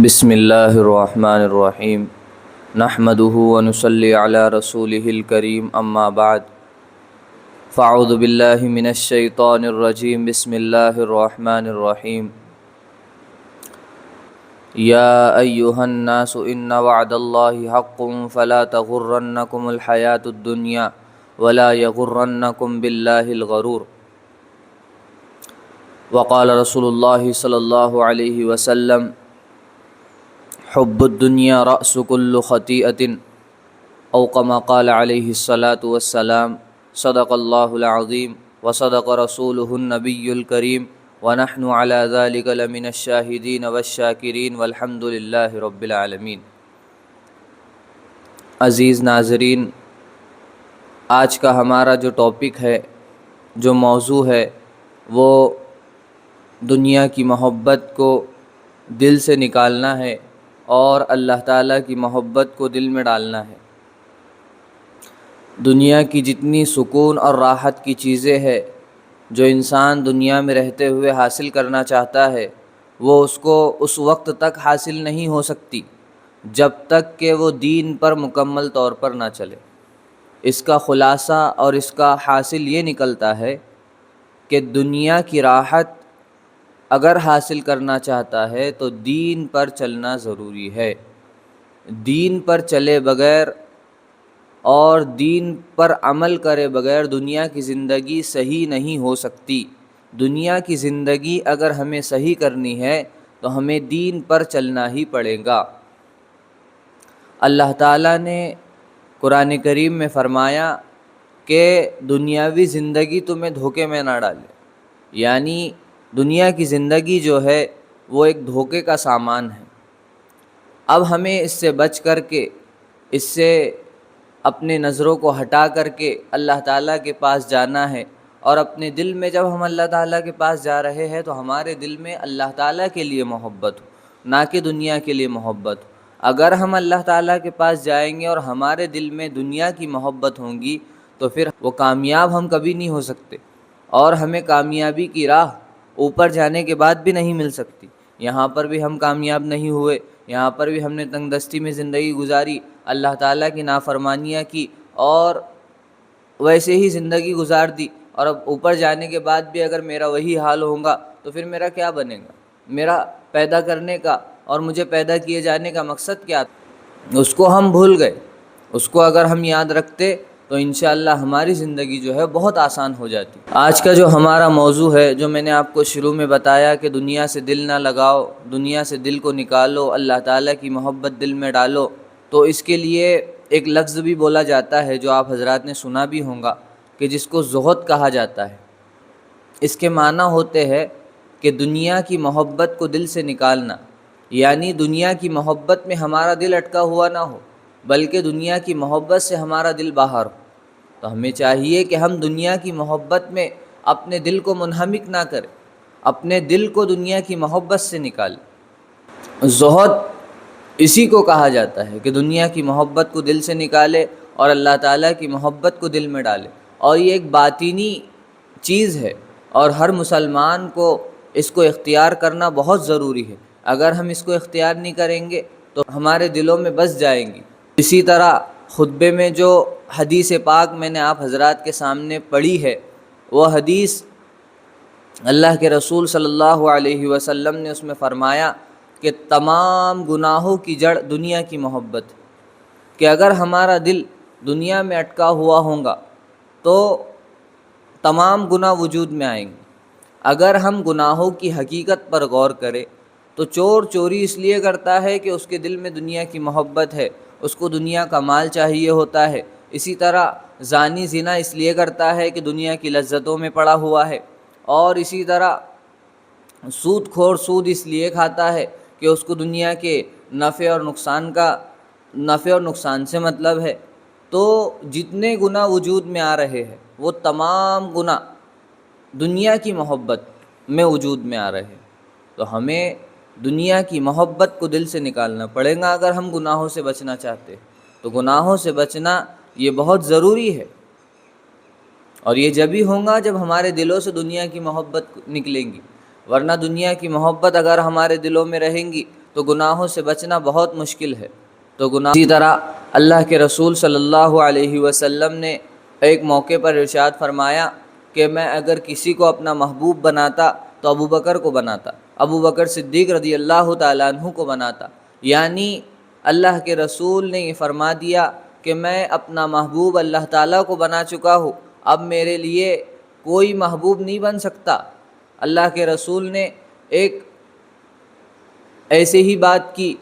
بسم اللہ الرحمن الرحیم نحمده ونصلی علی رسوله الکریم اما بعد فاعوذ باللہ من الشیطان الرجیم بسم اللہ الرحمن الرحیم یا ایہا الناس ان وعد اللہ حق فلا تغرنکم الحیاة الدنیا ولا یغرنکم باللہ الغرور وقال رسول اللہ صلی اللہ علیہ وسلم حب الدنیا رأس كل خطیئة او كما قال علیہ الصلاة والسلام صدق اللہ العظیم وصدق رسوله النبی الکریم ونحن على ذلك لمن الشاہدین والشاکرین والحمد للہ رب العالمین۔ عزیز ناظرین، آج کا ہمارا جو ٹاپک ہے، جو موضوع ہے، وہ دنیا کی محبت کو دل سے نکالنا ہے اور اللہ تعالیٰ کی محبت کو دل میں ڈالنا ہے۔ دنیا کی جتنی سکون اور راحت کی چیزیں ہیں جو انسان دنیا میں رہتے ہوئے حاصل کرنا چاہتا ہے، وہ اس کو اس وقت تک حاصل نہیں ہو سکتی جب تک کہ وہ دین پر مکمل طور پر نہ چلے۔ اس کا خلاصہ اور اس کا حاصل یہ نکلتا ہے کہ دنیا کی راحت اگر حاصل کرنا چاہتا ہے تو دین پر چلنا ضروری ہے۔ دین پر چلے بغیر اور دین پر عمل کرے بغیر دنیا کی زندگی صحیح نہیں ہو سکتی۔ دنیا کی زندگی اگر ہمیں صحیح کرنی ہے تو ہمیں دین پر چلنا ہی پڑے گا۔ اللہ تعالیٰ نے قرآن کریم میں فرمایا کہ دنیاوی زندگی تمہیں دھوکے میں نہ ڈالے، یعنی دنیا کی زندگی جو ہے وہ ایک دھوکے کا سامان ہے۔ اب ہمیں اس سے بچ کر کے، اس سے اپنے نظروں کو ہٹا کر کے اللہ تعالیٰ کے پاس جانا ہے، اور اپنے دل میں جب ہم اللہ تعالیٰ کے پاس جا رہے ہیں تو ہمارے دل میں اللہ تعالیٰ کے لیے محبت ہو، نہ کہ دنیا کے لیے محبت ہو۔ اگر ہم اللہ تعالیٰ کے پاس جائیں گے اور ہمارے دل میں دنیا کی محبت ہوں گی تو پھر وہ کامیاب ہم کبھی نہیں ہو سکتے، اور ہمیں کامیابی کی راہ اوپر جانے کے بعد بھی نہیں مل سکتی۔ یہاں پر بھی ہم کامیاب نہیں ہوئے، یہاں پر بھی ہم نے تنگ دستی میں زندگی گزاری، اللہ تعالیٰ کی نافرمانیاں کی اور ویسے ہی زندگی گزار دی، اور اب اوپر جانے کے بعد بھی اگر میرا وہی حال ہوگا تو پھر میرا کیا بنے گا؟ میرا پیدا کرنے کا اور مجھے پیدا کیے جانے کا مقصد کیا تھا؟ اس کو ہم بھول گئے۔ اس کو اگر ہم یاد رکھتے تو انشاءاللہ ہماری زندگی جو ہے بہت آسان ہو جاتی۔ آج کا جو ہمارا موضوع ہے، جو میں نے آپ کو شروع میں بتایا کہ دنیا سے دل نہ لگاؤ، دنیا سے دل کو نکالو، اللہ تعالیٰ کی محبت دل میں ڈالو، تو اس کے لیے ایک لفظ بھی بولا جاتا ہے جو آپ حضرات نے سنا بھی ہوگا، کہ جس کو زہد کہا جاتا ہے۔ اس کے معنی ہوتے ہیں کہ دنیا کی محبت کو دل سے نکالنا، یعنی دنیا کی محبت میں ہمارا دل اٹکا ہوا نہ ہو، بلکہ دنیا کی محبت سے ہمارا دل باہر ہو۔ تو ہمیں چاہیے کہ ہم دنیا کی محبت میں اپنے دل کو منہمک نہ کریں، اپنے دل کو دنیا کی محبت سے نکالیں۔ زہد اسی کو کہا جاتا ہے کہ دنیا کی محبت کو دل سے نکالے اور اللہ تعالیٰ کی محبت کو دل میں ڈالے، اور یہ ایک باطنی چیز ہے اور ہر مسلمان کو اس کو اختیار کرنا بہت ضروری ہے۔ اگر ہم اس کو اختیار نہیں کریں گے تو ہمارے دلوں میں بس جائیں گی۔ اسی طرح خطبے میں جو حدیث پاک میں نے آپ حضرات کے سامنے پڑھی ہے، وہ حدیث اللہ کے رسول صلی اللہ علیہ وسلم نے اس میں فرمایا کہ تمام گناہوں کی جڑ دنیا کی محبت، کہ اگر ہمارا دل دنیا میں اٹکا ہوا ہوگا تو تمام گناہ وجود میں آئیں گے۔ اگر ہم گناہوں کی حقیقت پر غور کریں تو چور چوری اس لیے کرتا ہے کہ اس کے دل میں دنیا کی محبت ہے، اس کو دنیا کا مال چاہیے ہوتا ہے۔ اسی طرح زانی زنا اس لیے کرتا ہے کہ دنیا کی لذتوں میں پڑا ہوا ہے، اور اسی طرح سود خور سود اس لیے کھاتا ہے کہ اس کو دنیا کے نفع اور نقصان سے مطلب ہے۔ تو جتنے گناہ وجود میں آ رہے ہیں وہ تمام گناہ دنیا کی محبت میں وجود میں آ رہے ہیں۔ تو ہمیں دنیا کی محبت کو دل سے نکالنا پڑے گا اگر ہم گناہوں سے بچنا چاہتے ہیں۔ تو گناہوں سے بچنا یہ بہت ضروری ہے، اور یہ جب ہی ہوگا جب ہمارے دلوں سے دنیا کی محبت نکلیں گی، ورنہ دنیا کی محبت اگر ہمارے دلوں میں رہیں گی تو گناہوں سے بچنا بہت مشکل ہے۔ تو اسی طرح اللہ کے رسول صلی اللہ علیہ وسلم نے ایک موقع پر ارشاد فرمایا کہ میں اگر کسی کو اپنا محبوب بناتا تو ابو بکر کو بناتا، ابو بکر صدیق رضی اللہ تعالیٰ عنہ کو بناتا۔ یعنی اللہ کے رسول نے یہ فرما دیا کہ میں اپنا محبوب اللہ تعالیٰ کو بنا چکا ہوں، اب میرے لیے کوئی محبوب نہیں بن سکتا۔ اللہ کے رسول نے ایک ایسے ہی بات کی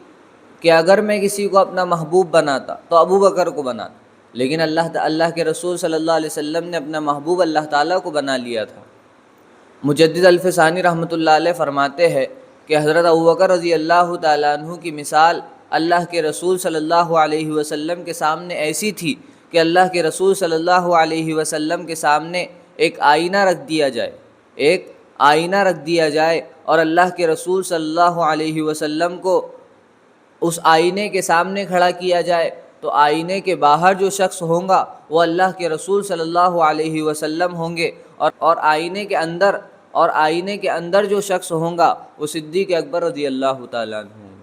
کہ اگر میں کسی کو اپنا محبوب بناتا تو ابو بکر کو بناتا، لیکن اللہ کے رسول صلی اللہ علیہ وسلم نے اپنا محبوب اللہ تعالیٰ کو بنا لیا تھا۔ مجدد الفسانی رحمۃ اللہ علیہ فرماتے ہیں کہ حضرت ابوبکر رضی اللہ تعالیٰ عنہ کی مثال اللہ کے رسول صلی اللہ علیہ وسلم کے سامنے ایسی تھی کہ اللہ کے رسول صلی اللہ علیہ وسلم کے سامنے ایک آئینہ رکھ دیا جائے، ایک آئینہ رکھ دیا جائے اور اللہ کے رسول صلی اللہ علیہ وسلم کو اس آئینے کے سامنے کھڑا کیا جائے تو آئینے کے باہر جو شخص ہوں گا وہ اللہ کے رسول صلی اللہ علیہ وسلم ہوں گے، اور آئینے کے اندر جو شخص ہوں گا وہ صدیق اکبر رضی اللہ تعالیٰ عنہ ہوں گے۔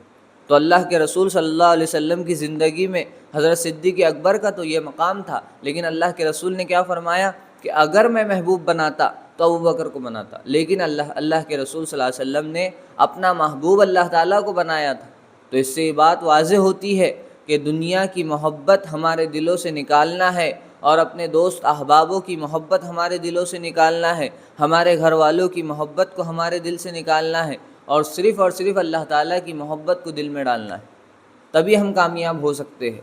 تو اللہ کے رسول صلی اللہ علیہ وسلم کی زندگی میں حضرت صدیق اکبر کا تو یہ مقام تھا، لیکن اللہ کے رسول نے کیا فرمایا کہ اگر میں محبوب بناتا تو ابو بکر کو بناتا، لیکن اللہ کے رسول صلی اللہ علیہ وسلم نے اپنا محبوب اللہ تعالیٰ کو بنایا تھا۔ تو اس سے یہ بات واضح ہوتی ہے کہ دنیا کی محبت ہمارے دلوں سے نکالنا ہے اور اپنے دوست احبابوں کی محبت ہمارے دلوں سے نکالنا ہے، ہمارے گھر والوں کی محبت کو ہمارے دل سے نکالنا ہے، اور صرف اللہ تعالیٰ کی محبت کو دل میں ڈالنا ہے، تبھی ہم کامیاب ہو سکتے ہیں۔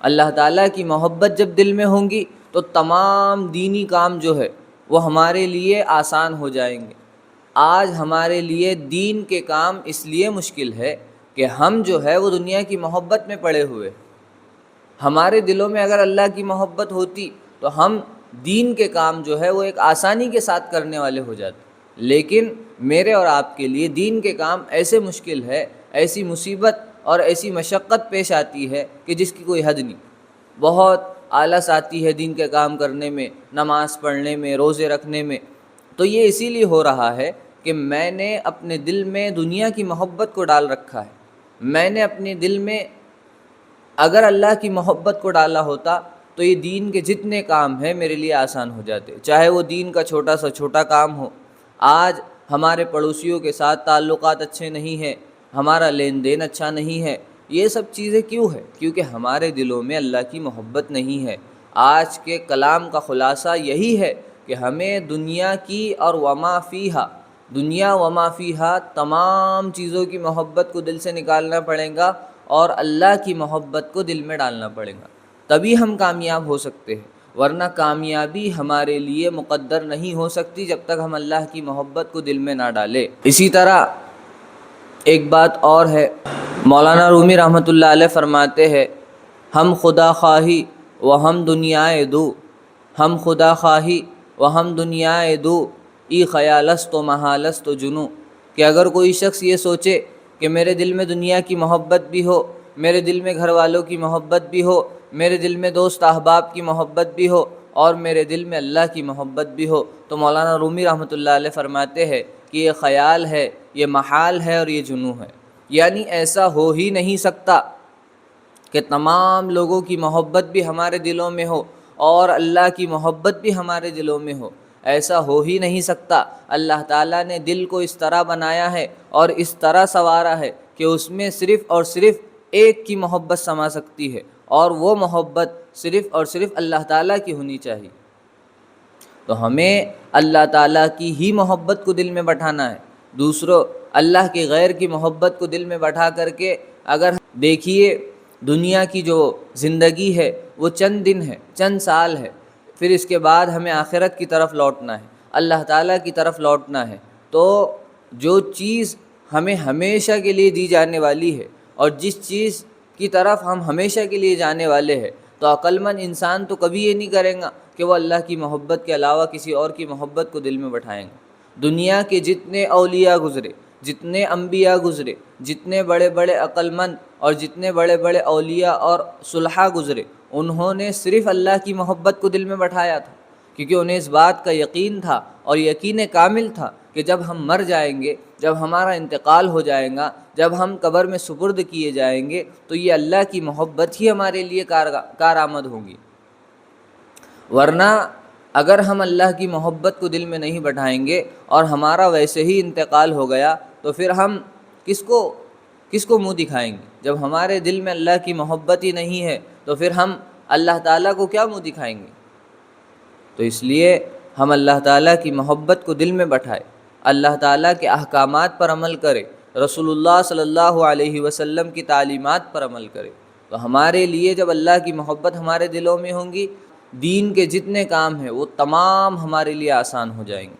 اللہ تعالیٰ کی محبت جب دل میں ہوں گی تو تمام دینی کام جو ہے وہ ہمارے لیے آسان ہو جائیں گے۔ آج ہمارے لیے دین کے کام اس لیے مشکل ہے کہ ہم جو ہے وہ دنیا کی محبت میں پڑے ہوئے۔ ہمارے دلوں میں اگر اللہ کی محبت ہوتی تو ہم دین کے کام جو ہے وہ ایک آسانی کے ساتھ کرنے والے ہو جاتے، لیکن میرے اور آپ کے لیے دین کے کام ایسے مشکل ہے، ایسی مصیبت اور ایسی مشقت پیش آتی ہے کہ جس کی کوئی حد نہیں۔ بہت آلس آتی ہے دین کے کام کرنے میں، نماز پڑھنے میں، روزے رکھنے میں۔ تو یہ اسی لیے ہو رہا ہے کہ میں نے اپنے دل میں دنیا کی محبت کو ڈال رکھا ہے۔ میں نے اپنے دل میں اگر اللہ کی محبت کو ڈالا ہوتا تو یہ دین کے جتنے کام ہیں میرے لیے آسان ہو جاتے، چاہے وہ دین کا چھوٹا سا چھوٹا کام ہو۔ آج ہمارے پڑوسیوں کے ساتھ تعلقات اچھے نہیں ہیں، ہمارا لین دین اچھا نہیں ہے، یہ سب چیزیں کیوں ہے؟ کیونکہ ہمارے دلوں میں اللہ کی محبت نہیں ہے۔ آج کے کلام کا خلاصہ یہی ہے کہ ہمیں دنیا کی اور وما فیہا، دنیا وما فیہا تمام چیزوں کی محبت کو دل سے نکالنا پڑے گا اور اللہ کی محبت کو دل میں ڈالنا پڑے گا، تبھی ہم کامیاب ہو سکتے ہیں، ورنہ کامیابی ہمارے لیے مقدر نہیں ہو سکتی جب تک ہم اللہ کی محبت کو دل میں نہ ڈالیں۔ اسی طرح ایک بات اور ہے، مولانا رومی رحمۃ اللہ علیہ فرماتے ہیں، ہم خدا خواہی و ہم دنیائے دو، ہم خدا خواہی و ہم دنیائے دو، ای خیالست و محالست و جنو، کہ اگر کوئی شخص یہ سوچے کہ میرے دل میں دنیا کی محبت بھی ہو، میرے دل میں گھر والوں کی محبت بھی ہو، میرے دل میں دوست احباب کی محبت بھی ہو اور میرے دل میں اللہ کی محبت بھی ہو، تو مولانا رومی رحمۃ اللہ علیہ فرماتے ہیں کہ یہ خیال ہے، یہ محال ہے اور یہ جنوں ہے۔ یعنی ایسا ہو ہی نہیں سکتا کہ تمام لوگوں کی محبت بھی ہمارے دلوں میں ہو اور اللہ کی محبت بھی ہمارے دلوں میں ہو، ایسا ہو ہی نہیں سکتا۔ اللہ تعالیٰ نے دل کو اس طرح بنایا ہے اور اس طرح سنوارا ہے کہ اس میں صرف اور صرف ایک کی محبت سما سکتی ہے، اور وہ محبت صرف اور صرف اللہ تعالیٰ کی ہونی چاہیے۔ تو ہمیں اللہ تعالیٰ کی ہی محبت کو دل میں بٹھانا ہے، دوسروں اللہ کے غیر کی محبت کو دل میں بٹھا کر کے اگر دیکھیے دنیا کی جو زندگی ہے وہ چند دن ہے، چند سال ہے، پھر اس کے بعد ہمیں آخرت کی طرف لوٹنا ہے، اللہ تعالیٰ کی طرف لوٹنا ہے۔ تو جو چیز ہمیں ہمیشہ کے لیے دی جانے والی ہے اور جس چیز کی طرف ہم ہمیشہ کے لیے جانے والے ہیں، تو عقل مند انسان تو کبھی یہ نہیں کرے گا کہ وہ اللہ کی محبت کے علاوہ کسی اور کی محبت کو دل میں بٹھائیں گے۔ دنیا کے جتنے اولیاء گزرے، جتنے انبیاء گزرے، جتنے بڑے بڑے عقل مند اور جتنے بڑے بڑے اولیاء اور صلحاء گزرے، انہوں نے صرف اللہ کی محبت کو دل میں بٹھایا تھا، کیونکہ انہیں اس بات کا یقین تھا اور یقین کامل تھا کہ جب ہم مر جائیں گے، جب ہمارا انتقال ہو جائے گا، جب ہم قبر میں سپرد کیے جائیں گے تو یہ اللہ کی محبت ہی ہمارے لیے کارآمد ہوگی۔ ورنہ اگر ہم اللہ کی محبت کو دل میں نہیں بٹھائیں گے اور ہمارا ویسے ہی انتقال ہو گیا تو پھر ہم کس کو منہ دکھائیں گے؟ جب ہمارے دل میں اللہ کی محبت ہی نہیں ہے تو پھر ہم اللہ تعالیٰ کو کیا منہ دکھائیں گے؟ تو اس لیے ہم اللہ تعالیٰ کی محبت کو دل میں بٹھائے، اللہ تعالیٰ کے احکامات پر عمل کرے، رسول اللہ صلی اللہ علیہ وسلم کی تعلیمات پر عمل کرے، تو ہمارے لیے جب اللہ کی محبت ہمارے دلوں میں ہوں گی، دین کے جتنے کام ہیں وہ تمام ہمارے لیے آسان ہو جائیں گے۔